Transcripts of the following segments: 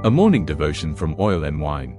A morning devotion from Oil and Wine.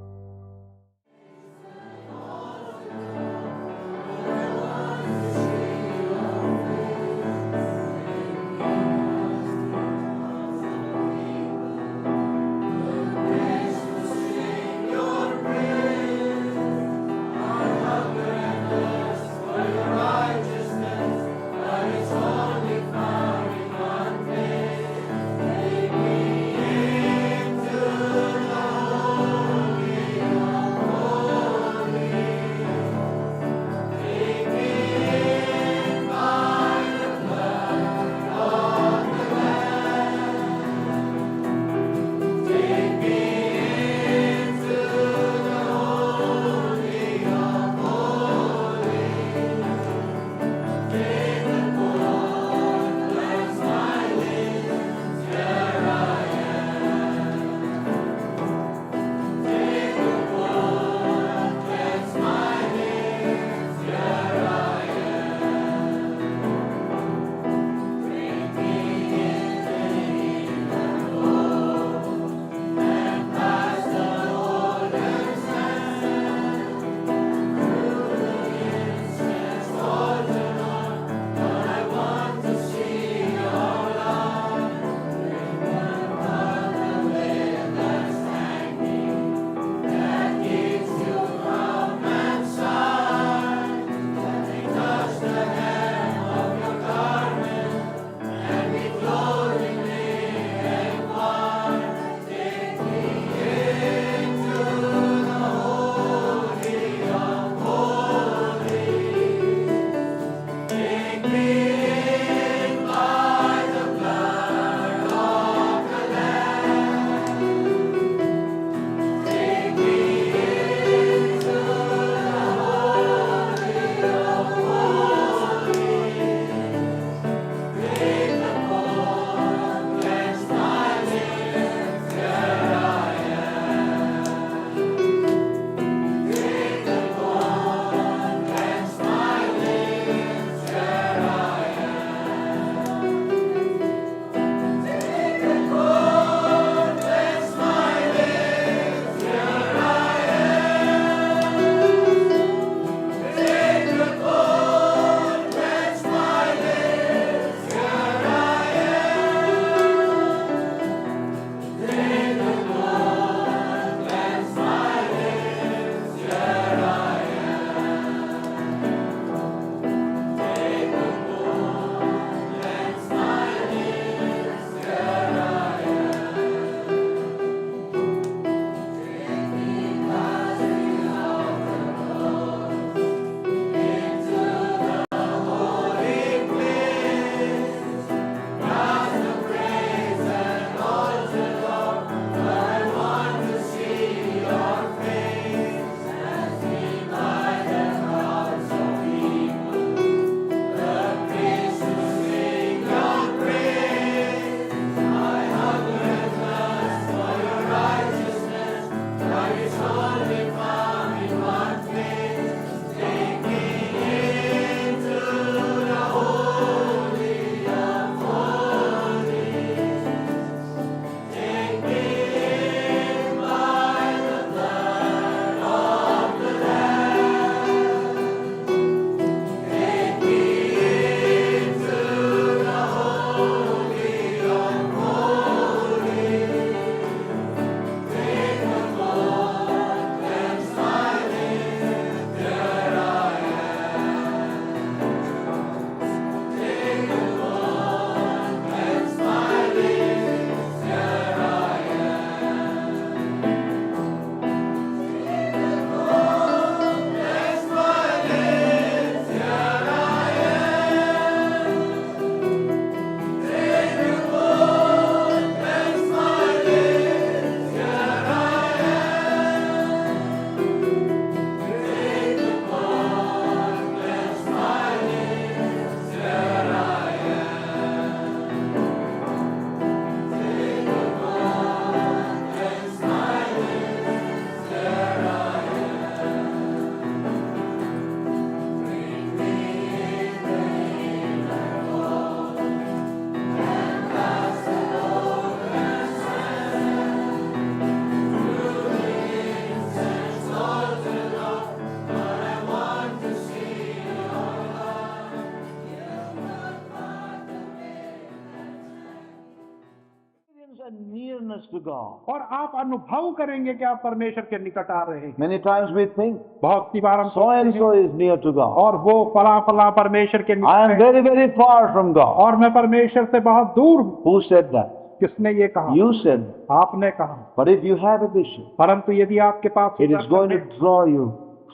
a nearness to God. और आप अनुभव करेंगे कि आप परमेश्वर के निकट आ रहे हैं। Many times we think, बहुत सी बार हम so and सोचते so हैं, is near to God. और वो फला फला परमेश्वर के I निकट am है, very, very far from God. और मैं परमेश्वर से बहुत दूर हूँ। Who said that? किसने ये कहा? You said. आपने कहा। But if you have a vision, परंतु यदि आपके पास it is going to draw you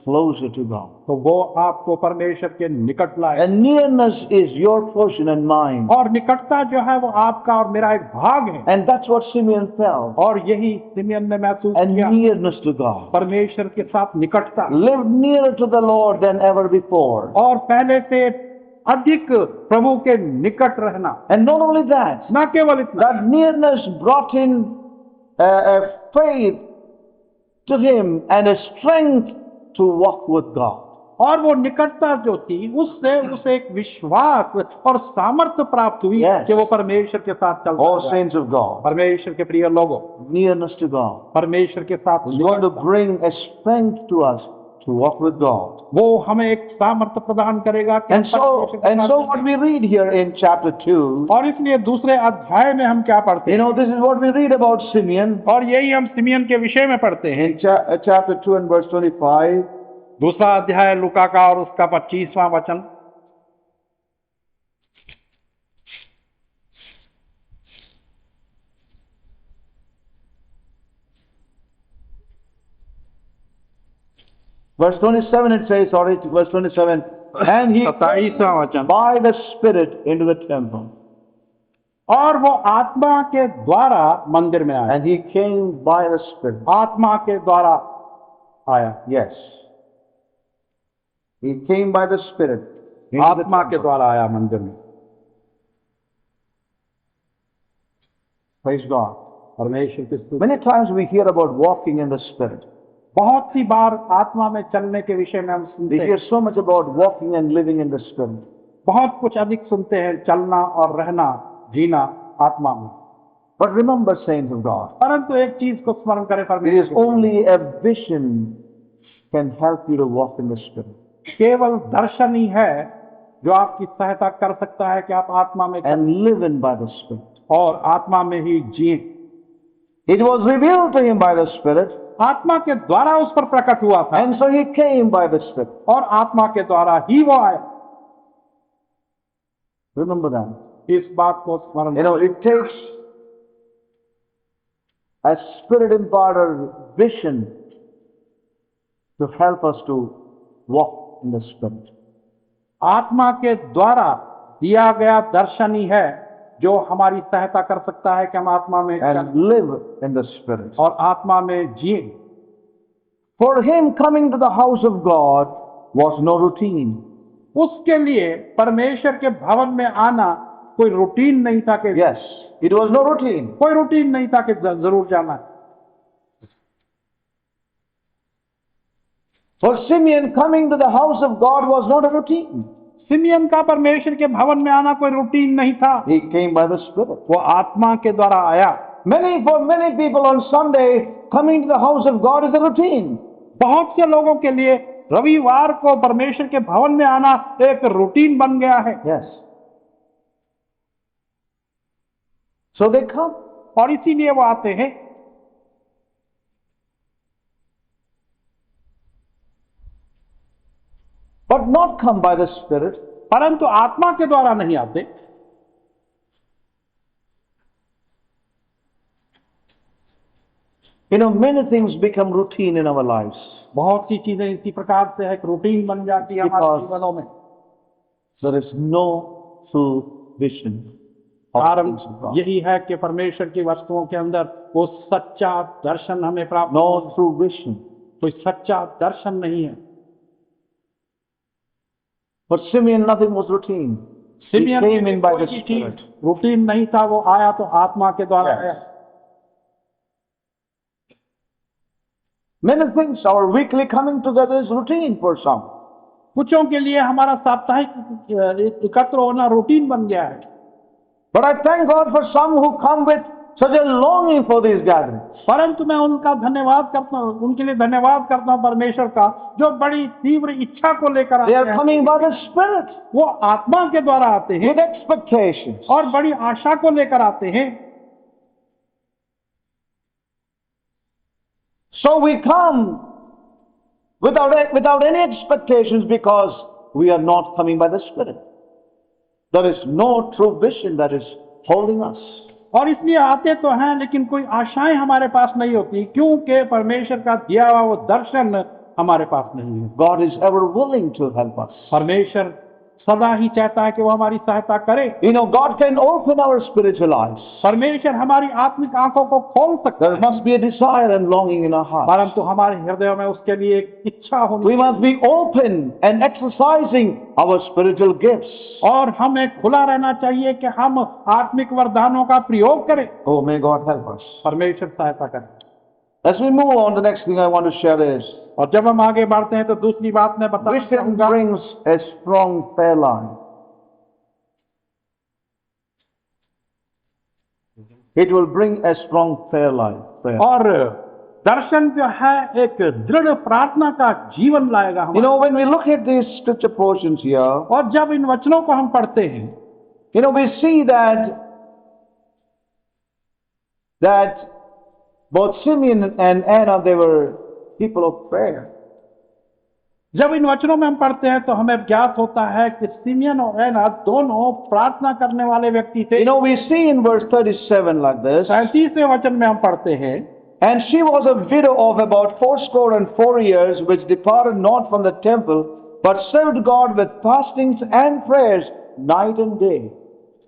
closer to God. तो वो आपको परमेश्वर के निकट लाए। And nearness is your portion and mine. और निकटता जो है वो आपका और मेरा एक भाग है। And that's what Simeon felt. और यही सिमियन ने महसूस And किया, nearness to God. परमेश्वर के साथ निकटता। Live nearer to the Lord than ever before. और पहले से अधिक प्रभु के निकट रहना। And not only that, न केवल इतना, that nearness brought in a faith to him and a strength to walk with God. और वो निकटता जो थी उससे उसे एक विश्वास और सामर्थ्य प्राप्त हुई Yes. कि वो परमेश्वर के साथ चलता All जाए। saints of God, परमेश्वर के प्रिय लोगों, nearness to God परमेश्वर के साथ is going to bring a strength to us to walk with God. वो हमें एक सामर्थ्य प्रदान करेगा कि And so what we read here in chapter 2, और इसलिए दूसरे अध्याय में हम क्या पढ़ते you हैं? know, this is what we read about Simeon और यही हम सिमियन के विषय में पढ़ते हैं। in chapter 2 and verse 25. दूसरा अध्याय लूका का और उसका 25वां वचन। Verse 27 it says, sorry, verse 27, and he 27वां वचन। by the Spirit into the temple. और वो आत्मा के द्वारा मंदिर में आया। And he came by the Spirit. आत्मा के द्वारा आया। Yes. He came by the Spirit. into the आत्मा के temple. द्वारा आया मंदिर में। Praise God. परमेश्वर की स्तुति। Many times we hear about walking in the Spirit. बहुत सी बार आत्मा में चलने के विषय में हम We सुनते hear हैं। so much about walking and living in the Spirit. बहुत कुछ अधिक सुनते हैं, चलना और रहना, जीना आत्मा में। But remember, saints of God, परंतु एक चीज को स्मरण करें, it परमेश्वर is के only a vision can help you to walk in the Spirit. केवल दर्शन ही है जो आपकी सहायता कर सकता है कि आप आत्मा में चलें And live in by the Spirit. और आत्मा में ही जिए। It was revealed to him by the Spirit, आत्मा के द्वारा उस पर प्रकट हुआ था and so he came by the Spirit. और आत्मा के द्वारा ही वो आया। Remember that. इस बात को स्मरण You know, it takes a Spirit-imparted vision to help us to walk in the Spirit. आत्मा के द्वारा दिया गया दर्शन ही है जो हमारी सहायता कर सकता है कि हम आत्मा में And चलें live in the Spirit. और आत्मा में जिए। For him, coming to the house of God was no routine. उसके लिए परमेश्वर के भवन में आना कोई रूटीन नहीं था कि Yes, it was no routine. कोई रूटीन नहीं था कि जरूर जाना है। For Simeon, coming to the house of God was not a routine. Simian का परमेश्वर के भवन में आना कोई रूटीन नहीं था, He came by the Spirit. वो आत्मा के द्वारा आया। For many people on Sunday, coming to the house of God is a routine. बहुत से लोगों के लिए रविवार को परमेश्वर के भवन में आना एक रूटीन बन गया है। Yes. So they come. और इसीलिए वो आते हैं। But not come by the Spirit. परंतु आत्मा के द्वारा नहीं आते। You know, many things become routine in our lives. बहुत सी चीजें इसी प्रकार से एक रूटीन बन जाती है हमारे Because जीवनों में। There is no true vision of कारण things of God. यही है कि परमेश्वर की वस्तुओं के अंदर वो सच्चा दर्शन हमें प्राप्त No true vision. कोई सच्चा दर्शन नहीं है। For Simeon, nothing was routine. He simian came in by the कोई Spirit. चीज रूटीन नहीं था, वो आया तो आत्मा के द्वारा Yes. आया। Many things, our weekly coming together is routine for some. कुछों के लिए हमारा साप्ताहिक एकत्र होना रूटीन बन गया है। But I thank God for some who come with such a longing for these gatherings. परंतु मैं उनका धन्यवाद करता हूँ, उनके लिए धन्यवाद करता हूँ परमेश्वर का, जो बड़ी तीव्र इच्छा को लेकर They आते are हैं। coming by the Spirit वो आत्मा के द्वारा आते हैं with expectations. और बड़ी आशा को लेकर आते हैं। So we come without any expectations because we are not coming by the Spirit. There is no true vision that is holding us. और इसलिए आते तो हैं लेकिन कोई आशाएं हमारे पास नहीं होती, क्योंकि परमेश्वर का दिया हुआ वो दर्शन हमारे पास नहीं है। God is ever willing to help us. परमेश्वर सदा ही चाहता है कि वो हमारी सहायता करे। You know, God can open our spiritual eyes. परमेश्वर हमारी आत्मिक आंखों को खोल सकता There है, must be a desire and longing in our hearts. परंतु हमारे हृदयों में उसके लिए एक इच्छा होनी We must be open and exercising our spiritual gifts. और हमें खुला रहना चाहिए कि हम आत्मिक वरदानों का प्रयोग करें। Oh, may God help us. परमेश्वर सहायता करे। As we move on, the next thing I want to share is और जब हम आगे बढ़ते हैं तो दूसरी बात मैं बताना vision चाहूंगा। brings a strong prayer line. It will bring a strong prayer line. Prayer. और दर्शन जो है एक दृढ़ प्रार्थना का जीवन लाएगा You हमारे। know, when we look at these scripture portions here, और जब इन वचनों को हम पढ़ते हैं you know, we see that both Simeon and Anna, they were people of prayer. जब इन वचनों में हम पढ़ते हैं तो हमें ज्ञात होता है कि सिमियन और ऐना दोनों प्रार्थना करने वाले व्यक्ति थे। You know, we see in verse 37 like this, 37वें वचन में हम पढ़ते हैं, and she was a widow of about 84 years, which departed not from the temple, but served God with fastings and prayers night and day.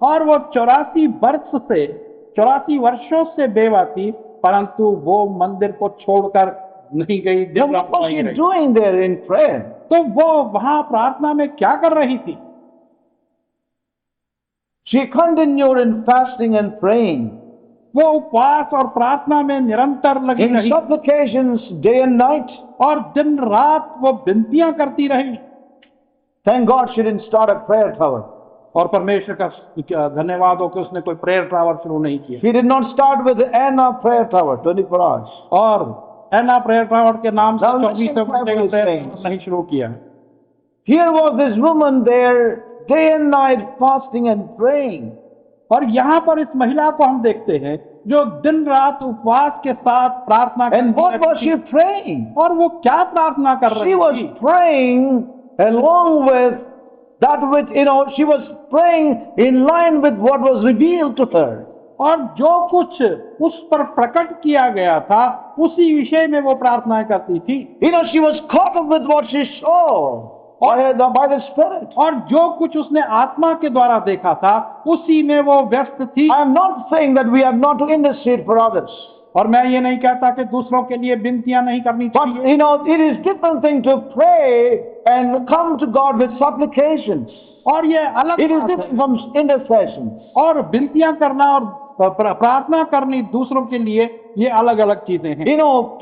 और वो 84 वर्षों से बेवा थी, परंतु वो मंदिर को छोड़कर नहीं गई, दिन Now, रात what was वहीं she रही। doing there in prayer? तो वो वहां प्रार्थना में क्या कर रही थी? She continued in fasting and praying, वो उपवास और प्रार्थना में निरंतर लगी in रही supplications day and night. और दिन रात वो विनतियां करती रही। Thank God she didn't start a prayer tower. और परमेश्वर का धन्यवाद हो कि उसने कोई प्रेयर टावर शुरू नहीं किया। She did not start with the Anna prayer tower, 24 hours. और एना प्रेयर टावर के नाम से Now, 24 listen घंटे का carefully, prayer saints. नहीं शुरू किया। Here was this woman there, day and night, fasting and praying. और यहाँ पर इस महिला को हम देखते हैं जो दिन रात उपवास के साथ प्रार्थना And what करती was she रहती थी। praying? और वो क्या प्रार्थना कर She रही was थी? praying along with that which, she was praying in line with what was revealed to her. और जो कुछ उस पर प्रकट किया गया था उसी विषय में वो प्रार्थनाएं करती थी। She was caught up with what she saw by the Spirit. और जो कुछ उसने आत्मा के द्वारा देखा था उसी में वो व्यस्त थी। I am not saying that we are not to intercede for others. और मैं ये नहीं कहता कि दूसरों के लिए विनतियां नहीं करनी But, चाहिए। it is different thing to pray and come to God with supplications. और ये अलग It is बात है। different from intercessions. और विनतियां करना और प्रार्थना करनी दूसरों के लिए ये अलग अलग चीजें हैं।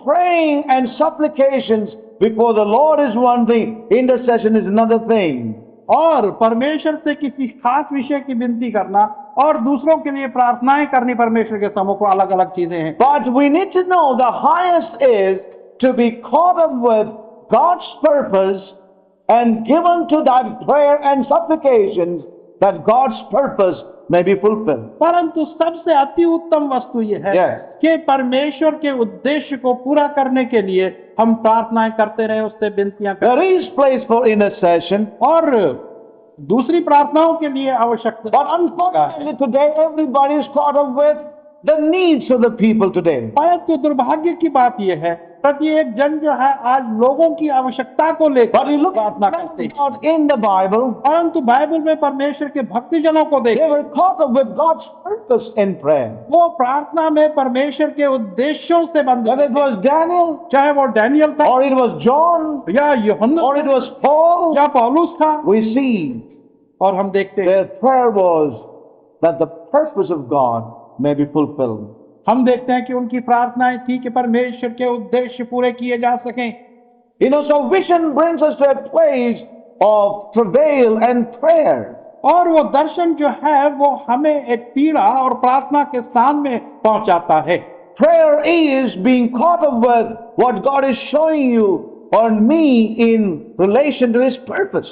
Praying and supplications before the Lord is one thing, intercession is another thing. और परमेश्वर से किसी खास विषय की विनती करना और दूसरों के लिए प्रार्थनाएं करनी परमेश्वर के सम्मुख को अलग अलग चीजें हैं। But we need to know the highest is to be caught up with God's purpose and given to that prayer and supplications that God's purpose may be fulfilled. परंतु सबसे अति उत्तम वस्तु यह है Yes. कि परमेश्वर के उद्देश्य को पूरा करने के लिए हम प्रार्थनाएं करते रहे, उससे विनतियां करते There is place for intercession, और दूसरी प्रार्थनाओं के लिए आवश्यकता but unfortunately today everybody is caught up with the needs of the people today. परंतु दुर्भाग्य की बात यह है प्रत्येक जन जो है आज लोगों की आवश्यकता को But लेकर we look प्रार्थना at करते हैं। God in the Bible, परंतु बाइबल में परमेश्वर के भक्तजनों को they देखें, were caught up with God's purpose in prayer. वो प्रार्थना में परमेश्वर के उद्देश्यों से बंधे Whether it was Daniel, चाहे वो डैनियल था or it was John, या यूहन्ना or it was Paul, या पौलुस था, we see और हम देखते हैं their prayer was that the purpose of God may be fulfilled. हम देखते हैं कि उनकी प्रार्थनाएं थी कि परमेश्वर के उद्देश्य पूरे किए जा सकें। So vision brings us to a place of travail and prayer. और वो दर्शन जो है वो हमें एक पीड़ा और प्रार्थना के स्थान में पहुंचाता है। Prayer is being caught up with what God is showing you or me in relation to His purpose.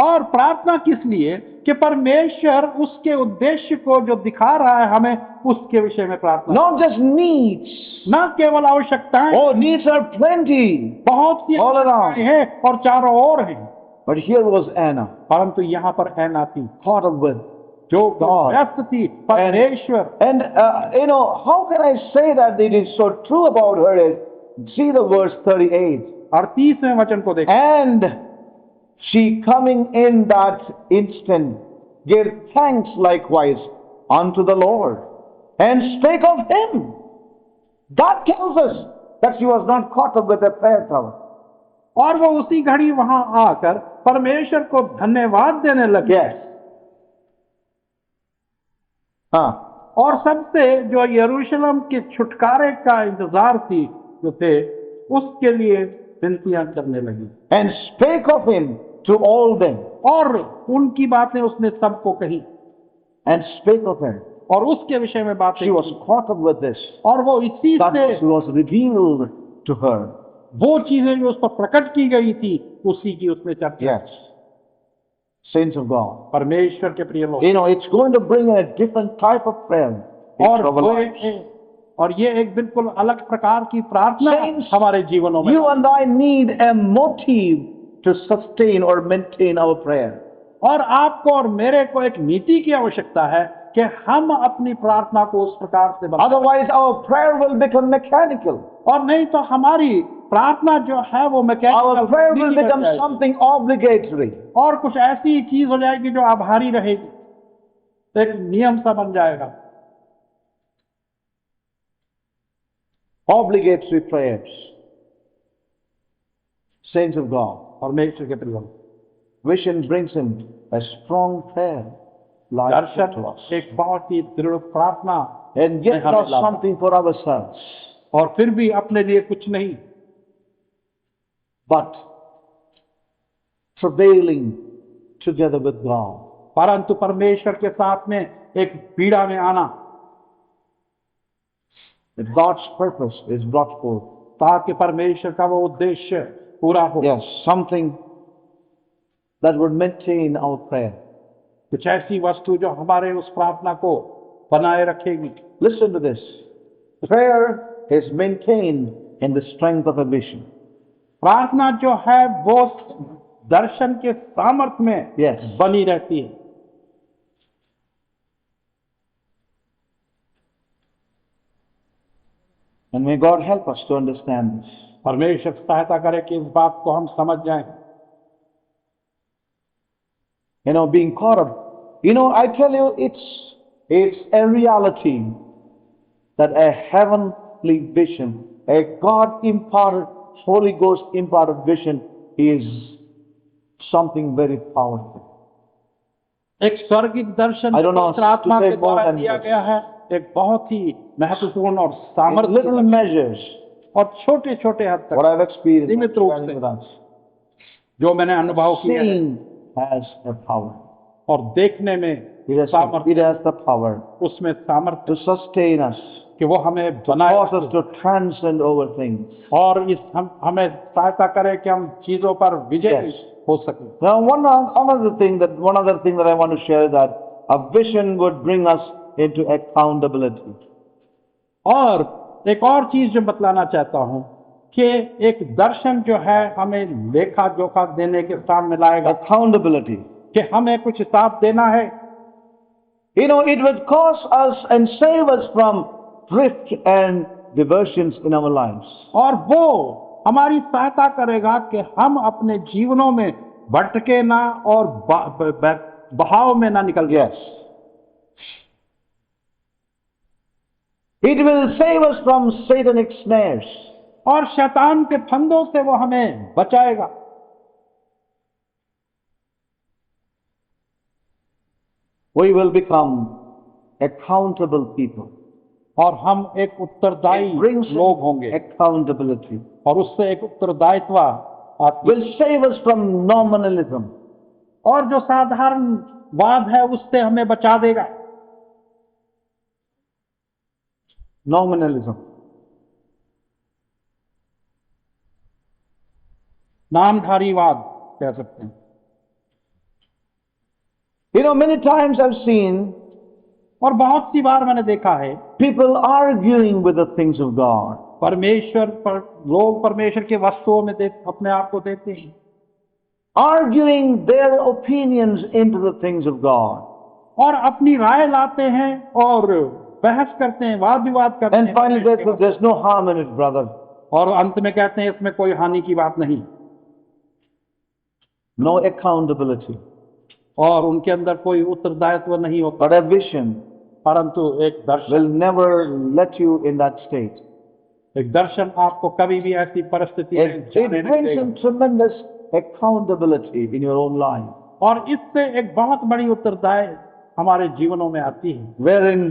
और प्रार्थना किस लिए? कि परमेश्वर उसके उद्देश्य को जो दिखा रहा है हमें, उसके विषय में प्रार्थना। Not just needs. न केवल आवश्यकताएं, Oh, needs are plenty. बहुत सी all around. आवश्यकताएं हैं और चारों ओर हैं, But here was Anna, परंतु यहाँ पर ऐना थी caught up with. जो God. व्यस्त थी परमेश्वर। And how can I say that it is so true about her is, see the verse 38. 38वें वचन को देखो। And she coming in that instant gave thanks likewise unto the Lord and spake of him. That tells us that she was not caught up with a prayer tower. और वो उसी घड़ी वहां आकर परमेश्वर को धन्यवाद देने लगे। Yes. हाँ, और सबसे जो यरूशलेम के छुटकारे का इंतजार थी जो थे, उसके लिए विनतियां करने लगी। and spake of him to all them, और उनकी बातें उसने सबको कही and spake of him. और उसके विषय में बातें She was की। caught up with this. और वो इसी That से was revealed to her. वो चीजें जो उस पर प्रकट की गई थी, उसी की उसने चर्चा। Yes. Saints of God. परमेश्वर के प्रिय लोग, You know, it's going to bring in a different type of prayer और into our वो lives. और ये एक बिल्कुल अलग प्रकार की प्रार्थना Saints, हमारे जीवनों में। You and I need a motive to sustain or maintain our prayer. और आपको और मेरे को एक नीति की आवश्यकता है कि हम अपनी प्रार्थना को उस प्रकार से बनाएं। Otherwise, our prayer will become mechanical. और नहीं तो हमारी प्रार्थना जो है वो Our mechanical prayer will become something obligatory. और कुछ ऐसी चीज हो जाएगी जो आभारी रहेगी, एक नियम सा बन जाएगा। Obligatory prayers. Saints of God. परमेश्वर के प्रिय लोग, Vision brings in a strong prayer life to Darshan us. एक बहुत ही दृढ़ प्रार्थना, And yet हमें not लाता। something for ourselves, और फिर भी अपने लिए कुछ नहीं, but travailing together with God. परंतु परमेश्वर के साथ में एक पीड़ा में आना, That God's purpose is brought forth. ताकि परमेश्वर का वो उद्देश्य पूरा हो। Yes, something that would maintain our prayer. कुछ ऐसी वस्तु जो हमारे उस प्रार्थना को बनाए रखेगी। Listen to this. Prayer is maintained in the strength of a vision. प्रार्थना जो है वो दर्शन के सामर्थ्य में Yes. बनी रहती है। And may God help us to understand this. परमेश्वर सहायता करे कि इस बात को हम समझ जाएं। You know, being caught up. You know, I tell you, it's a reality that a heavenly vision, a God imparted, Holy Ghost imparted vision is something very powerful. एक स्वर्गिक दर्शन I don't know पवित्र आत्मा to say के more द्वारा than दिया this. गया है, एक बहुत ही महत्वपूर्ण और In सामर्थ्य little measures, और छोटे छोटे हद what तक I've experienced सीमित रूप sharing से with us, जो मैंने अनुभव किया है, seeing has a power. और देखने में It has the power उसमें सामर्थ्य to sustain us, कि वो हमें to बनाए cause us to transcend over things. और इस हमें सहायता करे कि हम चीजों पर विजय Yes. हो सके। Now, one other thing that I want to share is that a vision would bring us into accountability. और एक और चीज जो बतलाना चाहता हूं कि एक दर्शन जो है हमें लेखा जोखा देने के सामने लाएगा, Accountability. कि हमें कुछ हिसाब देना है। You know, it would cause us and save us from drift and diversions in our lives. और वो हमारी सहायता करेगा कि हम अपने जीवनों में भटके ना और बहाव में ना निकल जाए। Yes. It will save us from satanic snares. और शैतान के फंदों से वो हमें बचाएगा। We will become accountable people. और हम एक उत्तरदायी It brings लोग होंगे accountability. और उससे एक उत्तरदायित्व आती है। Will save us from nominalism. और जो साधारणवाद है उससे हमें बचा देगा। Nominalism. नामधारीवाद कह सकते हैं। You know, many times I've seen और बहुत सी बार मैंने देखा है people arguing with the things of God. लोग परमेश्वर के वस्तुओं में अपने आप को देते हैं, Arguing their opinions into the things of God. और अपनी राय लाते हैं और बहस करते हैं, वाद विवाद करते And हैं, finally there's no harm in it, brother. और अंत में कहते हैं इसमें कोई हानि की बात नहीं, No accountability. और उनके अंदर कोई उत्तरदायित्व नहीं होता, But a vision परंतु एक दर्शन will never let you in that state. एक दर्शन आपको कभी भी ऐसी परिस्थिति में It जाने नहीं brings देगा, in tremendous accountability in your own life, और इससे एक बहुत बड़ी उत्तरदायित्व हमारे जीवनों में आती है, wherein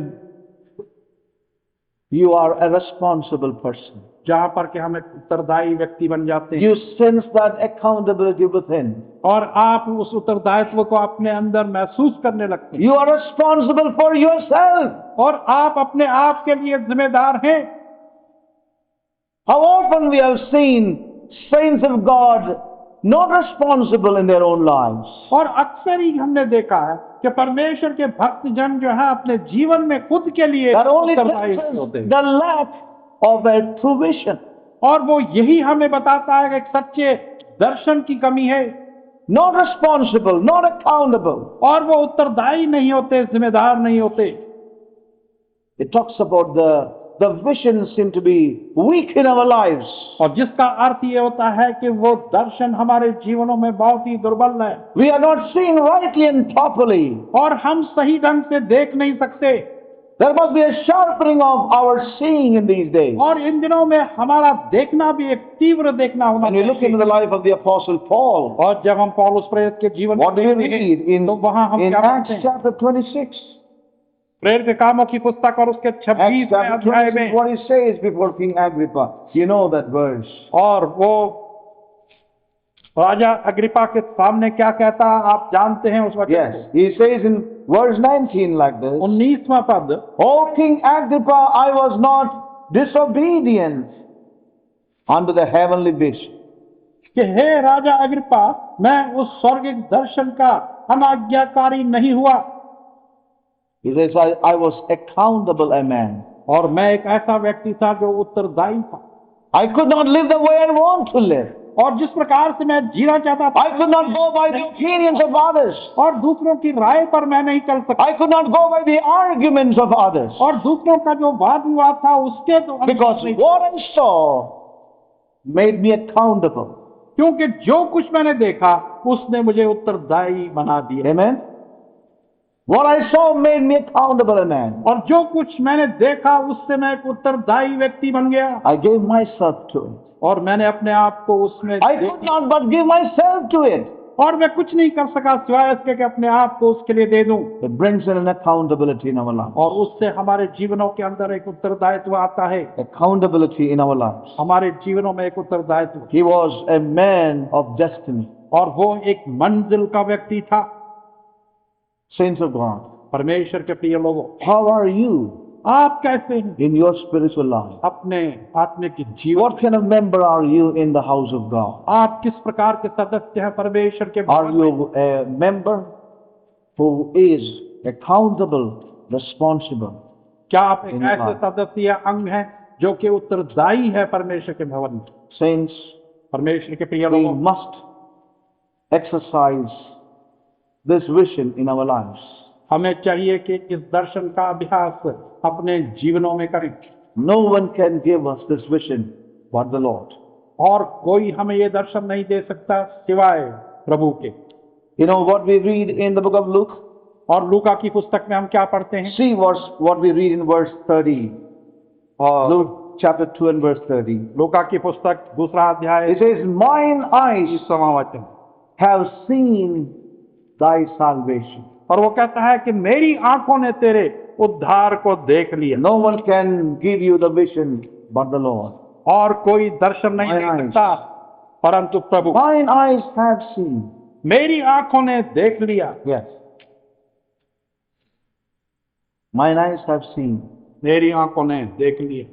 you are a responsible person. जहाँ पर कि हम एक उत्तरदायी व्यक्ति बन जाते हैं, You sense that accountability within. और आप उस उत्तरदायित्व को अपने अंदर महसूस करने लगते हैं, You are responsible for yourself. और आप अपने आप के लिए जिम्मेदार हैं। How often we have seen saints of God not responsible in their own lives. और अक्सर ही हमने देखा है कि परमेश्वर के भक्तजन जो है अपने जीवन में खुद के लिए That only उत्तरदायी tells होते us हैं, the lack of a true vision. और वो यही हमें बताता है कि एक सच्चे दर्शन की कमी है, Not responsible, not accountable. और वो उत्तरदायी नहीं होते, जिम्मेदार नहीं होते। It talks about the vision seem to be weak in our lives. और जिसका अर्थ ये होता है कि वो दर्शन हमारे जीवनों में बहुत ही दुर्बल है, We are not seeing rightly and properly. और हम सही ढंग से देख नहीं सकते, There must be a sharpening of our seeing in these days. और इन दिनों में हमारा देखना भी एक तीव्र देखना होना When we look into the चाहिए। life of the Apostle Paul, और जब हम पौलुस प्रेरित के जीवन what do को you देखते हैं, read in तो वहाँ हम Acts क्या पढ़ते हैं? chapter 26? प्रेरित के कामों की पुस्तक और उसके Acts 26वें chapter अध्याय 26, में, what he says before King Agrippa. You know that verse. और वो राजा अग्रिपा के सामने क्या कहता है, आप जानते हैं उस वचन Yes, को। he says in verse 19 like this. 19वां पद, O King Agrippa, I was not disobedient unto the heavenly vision. कि हे राजा अग्रिपा, मैं उस स्वर्गिक दर्शन का अनाज्ञाकारी नहीं हुआ, He says, I was accountable a man. और मैं एक ऐसा व्यक्ति था जो उत्तरदायी था, I could not live the way I want to live. और जिस प्रकार से मैं जीना चाहता था, I could not go by the opinions of others. और दूसरों की राय पर मैं नहीं चल सकता, I could not go by the arguments of others. और दूसरों का जो वाद विवाद था उसके तो Because what I saw made me accountable. क्योंकि जो कुछ मैंने देखा उसने मुझे उत्तरदायी बना दिया, Amen? What I saw made me accountable a man. और जो कुछ मैंने देखा उससे मैं एक उत्तरदायी व्यक्ति बन गया, I gave myself to it. और मैंने अपने आप को उसमें I could not but give myself to it. और मैं कुछ नहीं कर सका सिवाय इसके कि अपने आप को उसके लिए दे दूं, It brings in an accountability in our lives. और उससे हमारे जीवनों के अंदर एक उत्तरदायित्व आता है, Accountability in our lives. हमारे जीवनों में एक उत्तरदायित्व। He was a man of destiny. और वो एक मंजिल का व्यक्ति था। Saints of God, परमेश्वर के प्रिय लोगों, how are you आप कैसे हैं in your spiritual life? अपने आत्मिक जीवन? What kind of member are you in the house of God? आप किस प्रकार के सदस्य हैं परमेश्वर के Are भवन में? you a member who is accountable, responsible? क्या आप एक in ऐसे life? सदस्य या अंग हैं जो कि उत्तरदायी है परमेश्वर के भवन में? Saints, परमेश्वर के प्रिय we लोगों, must exercise this vision in our lives. हमें चाहिए कि इस दर्शन का अभ्यास अपने जीवनों में करें। No one can give us this vision but the Lord. और कोई हमें ये दर्शन नहीं दे सकता सिवाय प्रभु के। You know what we read in the book of Luke? और लूका की पुस्तक में हम क्या पढ़ते हैं? See what we read in verse 30. Luke chapter 2 and verse 30. लूका की पुस्तक दूसरा अध्याय It says, mine eyes 20वां वचन, have seen thy salvation. और वो कहता है कि मेरी आंखों ने तेरे उद्धार को देख लिया। No one can give you the vision but the Lord. और कोई दर्शन नहीं दे सकता परंतु प्रभु। Mine eyes have seen. मेरी आंखों ने देख लिया। Yes. Mine eyes have seen. मेरी आंखों ने देख लिया।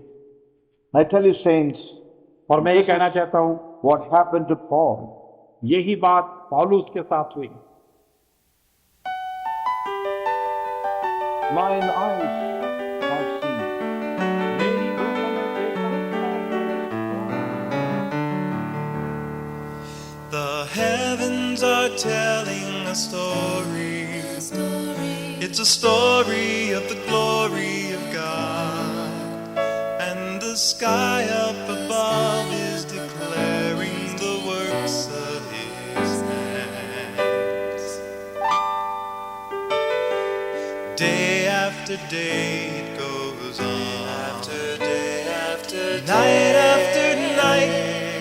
I tell you, saints, और मैं ये कहना चाहता हूं, what happened to Paul? यही बात पौलुस के साथ हुई। mine eyes have seen. मेरी आंखों ने देखा The heavens are telling a story. It's a story of the glory of God. And the sky up above is declaring the works of His hands. Day after day it goes on. Night after night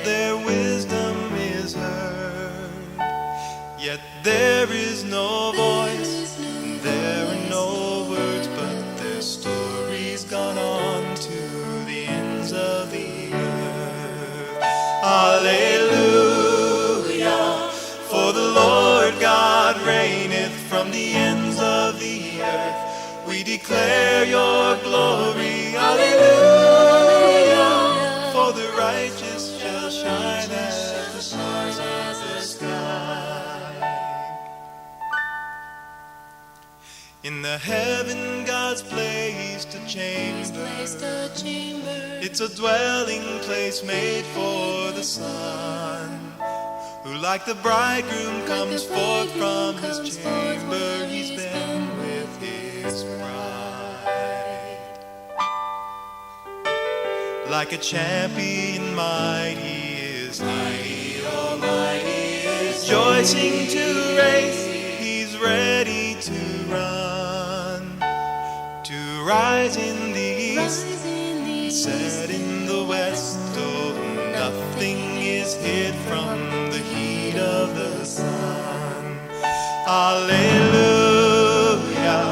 their wisdom is heard. Yet there is no voice, and there are no words, but their story's gone on to the ends of the earth. Hallelujah, for the Lord God reigneth from the ends of the earth. We declare your glory. Hallelujah, for the righteous shall shine as the stars of the sky. In the heaven God's placed a chamber. It's a dwelling place made for the Son, who like the bridegroom comes forth from his chamber. He's been with his bride. Like a champion mighty is he, rejoicing to race, he's ready to run, to rise in the east, set in the west. Oh, nothing is hid from the heat of the sun. Hallelujah,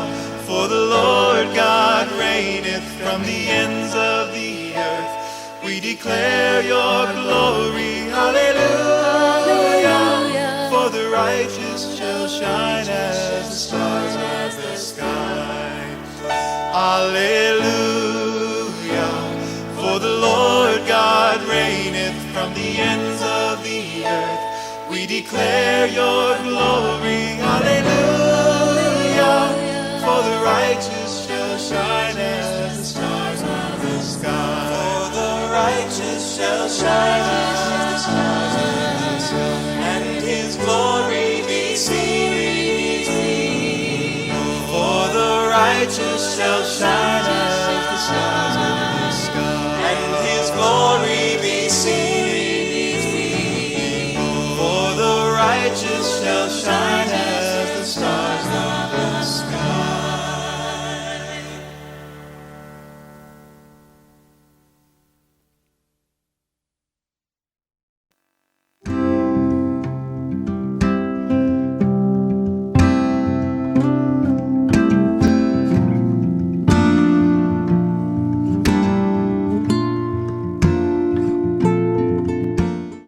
for the Lord God reigneth from the ends of the earth. We declare your glory. Hallelujah, for the righteous shall shine as the stars of the sky. Hallelujah, for the Lord God reigneth from the ends of the earth. We declare your glory. Hallelujah, for the righteous shall shine as the stars of the sky. For the righteous shall shine as the stars of the sky, and His glory be seen. For the righteous shall shine